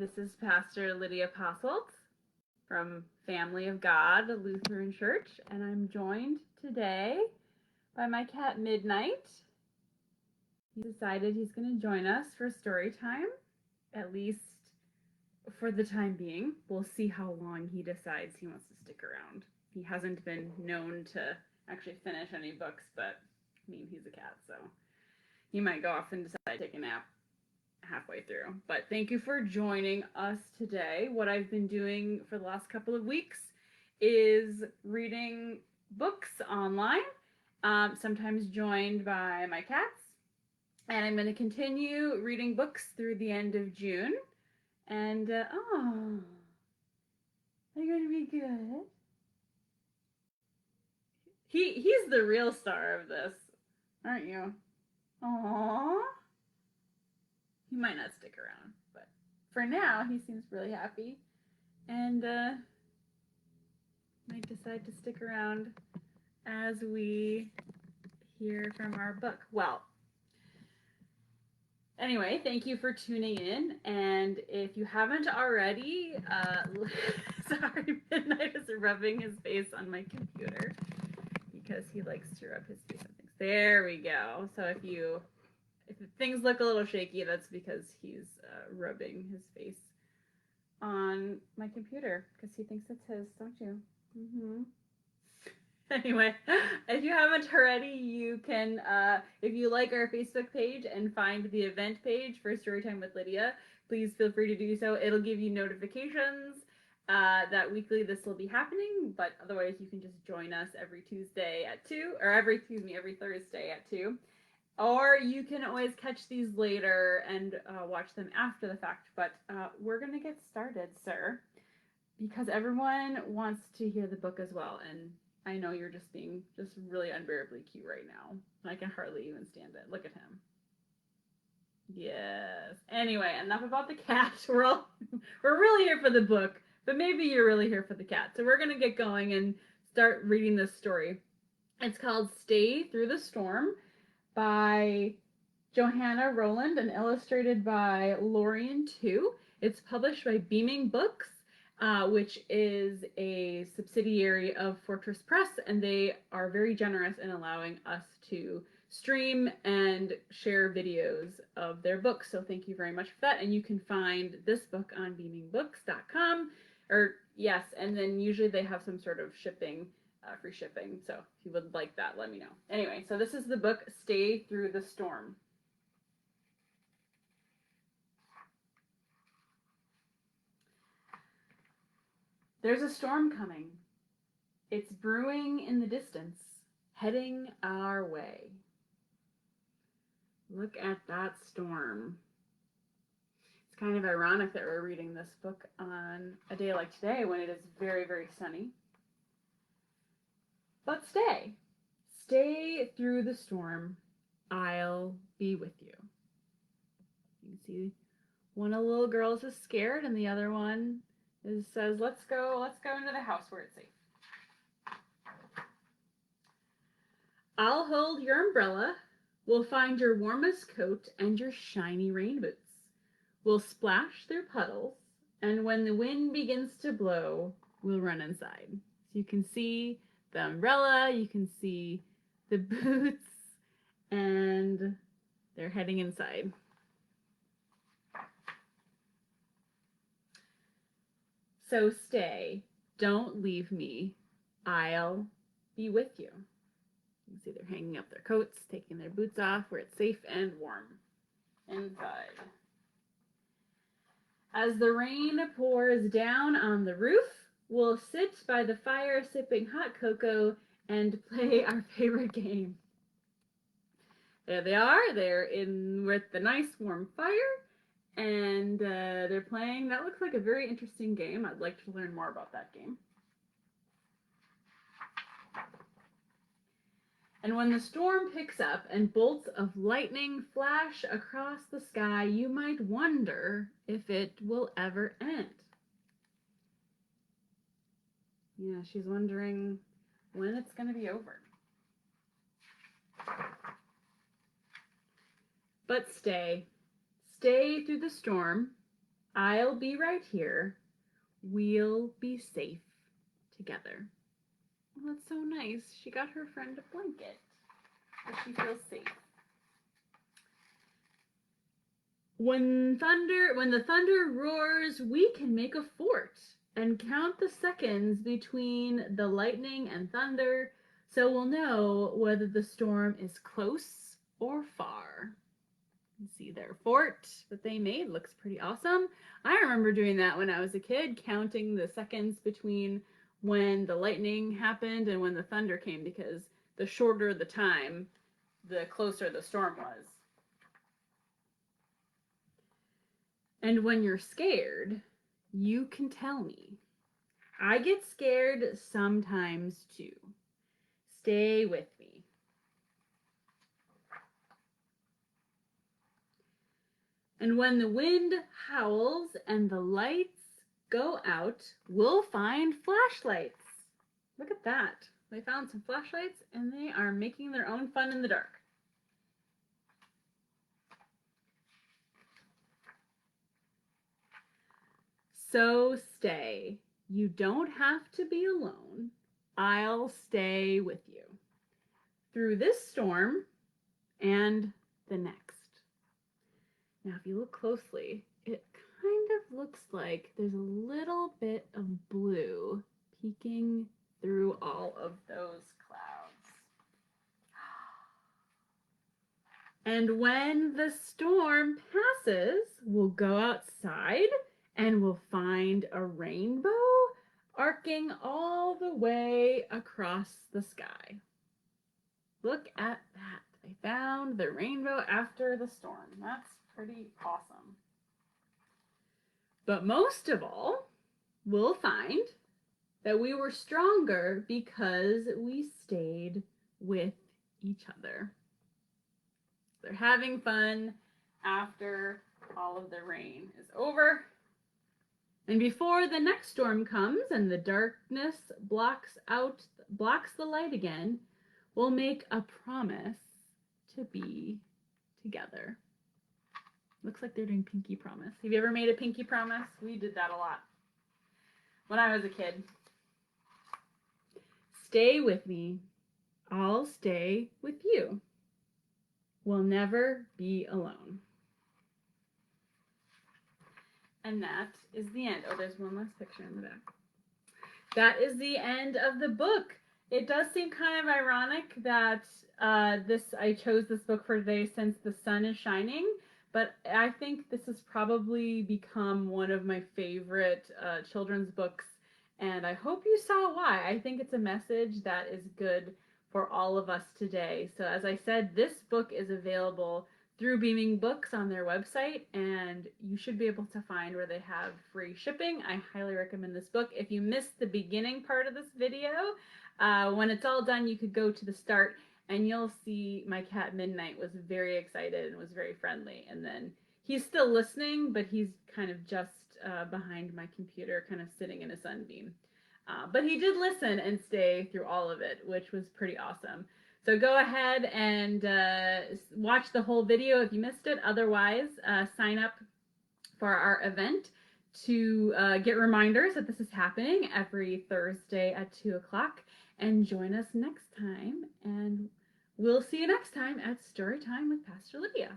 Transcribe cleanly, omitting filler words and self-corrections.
This is Pastor Lydia Posselt from Family of God Lutheran Church, and I'm joined today by my cat Midnight. He decided he's going to join us for story time, at least for the time being. We'll see how long he decides he wants to stick around. He hasn't been known to actually finish any books, but I mean, he's a cat, so he might go off and decide to take a nap halfway through. But thank you for joining us today. What I've been doing for the last couple of weeks is reading books online, sometimes joined by my cats. And I'm going to continue reading books through the end of June. And, are you going to be good? He's the real star of this, aren't you? Aww. He might not stick around, but for now, he seems really happy, and might decide to stick around as we hear from our book. Well, anyway, thank you for tuning in, and if you haven't already, sorry, Midnight is rubbing his face on my computer, because he likes to rub his face on things. There we go. So if things look a little shaky, that's because he's rubbing his face on my computer because he thinks it's his, don't you? Anyway, if you haven't already, you can, if you like our Facebook page and find the event page for Storytime with Lydia, please feel free to do so. It'll give you notifications that weekly this will be happening, but otherwise you can just join us every Tuesday at 2, or every Thursday at 2. Or you can always catch these later and watch them after the fact. But we're going to get started, sir, because everyone wants to hear the book as well. And I know you're just being just really unbearably cute right now. I can hardly even stand it. Look at him. Yes. Anyway, enough about the cat. We're really here for the book, but maybe you're really here for the cat. So we're going to get going and start reading this story. It's called Stay Through the Storm, by Joanna, Rowland, and illustrated by Lorian too. It's published by Beaming Books, which is a subsidiary of Fortress Press, and they are very generous in allowing us to stream and share videos of their books. So thank you very much for that. And you can find this book on beamingbooks.com, and then usually they have some sort of shipping, free shipping. So if you would like that, let me know. Anyway, so this is the book, Stay Through the Storm. There's a storm coming. It's brewing in the distance, heading our way. Look at that storm. It's kind of ironic that we're reading this book on a day like today when it is very, very sunny. But stay through the storm. I'll be with you. You can see one of the little girls is scared and the other one says, let's go into the house where it's safe. I'll hold your umbrella. We'll find your warmest coat and your shiny rain boots. We'll splash through puddles, and when the wind begins to blow, we'll run inside. So you can see the umbrella, you can see the boots, and they're heading inside. So stay, don't leave me, I'll be with you. You can see they're hanging up their coats, taking their boots off where it's safe and warm inside. As the rain pours down on the roof, we'll sit by the fire sipping hot cocoa and play our favorite game. There they are. They're in with the nice warm fire, and they're playing. That looks like a very interesting game. I'd like to learn more about that game. And when the storm picks up and bolts of lightning flash across the sky, you might wonder if it will ever end. Yeah, she's wondering when it's going to be over. But stay through the storm. I'll be right here. We'll be safe together. Well, that's so nice. She got her friend a blanket, so she feels safe. When the thunder roars, we can make a fort and count the seconds between the lightning and thunder, so we'll know whether the storm is close or far. You see their fort that they made looks pretty awesome. I remember doing that when I was a kid, counting the seconds between when the lightning happened and when the thunder came, because the shorter the time, the closer the storm was. And when you're scared, you can tell me. I get scared sometimes too. Stay with me. And when the wind howls and the lights go out, we'll find flashlights. Look at that. They found some flashlights and they are making their own fun in the dark. So stay. You don't have to be alone. I'll stay with you through this storm and the next. Now, if you look closely, it kind of looks like there's a little bit of blue peeking through all of those clouds. And when the storm passes, we'll go outside and we'll find a rainbow arcing all the way across the sky. Look at that. They found the rainbow after the storm. That's pretty awesome. But most of all, we'll find that we were stronger because we stayed with each other. They're having fun after all of the rain is over. And before the next storm comes and the darkness blocks the light again, we'll make a promise to be together. Looks like they're doing pinky promise. Have you ever made a pinky promise? We did that a lot when I was a kid. Stay with me. I'll stay with you. We'll never be alone. And that is the end. Oh, there's one last picture in the back. That is the end of the book. It does seem kind of ironic that I chose this book for today since the sun is shining, but I think this has probably become one of my favorite children's books, and I hope you saw why. I think it's a message that is good for all of us today. So as I said, this book is available through Beaming Books on their website, and you should be able to find where they have free shipping. I highly recommend this book. If you missed the beginning part of this video, when it's all done, you could go to the start and you'll see my cat Midnight was very excited and was very friendly. And then he's still listening, but he's kind of just behind my computer, kind of sitting in a sunbeam. But he did listen and stay through all of it, which was pretty awesome. So go ahead and watch the whole video if you missed it. Otherwise, sign up for our event to get reminders that this is happening every Thursday at 2 o'clock. And join us next time. And we'll see you next time at Storytime with Pastor Lydia.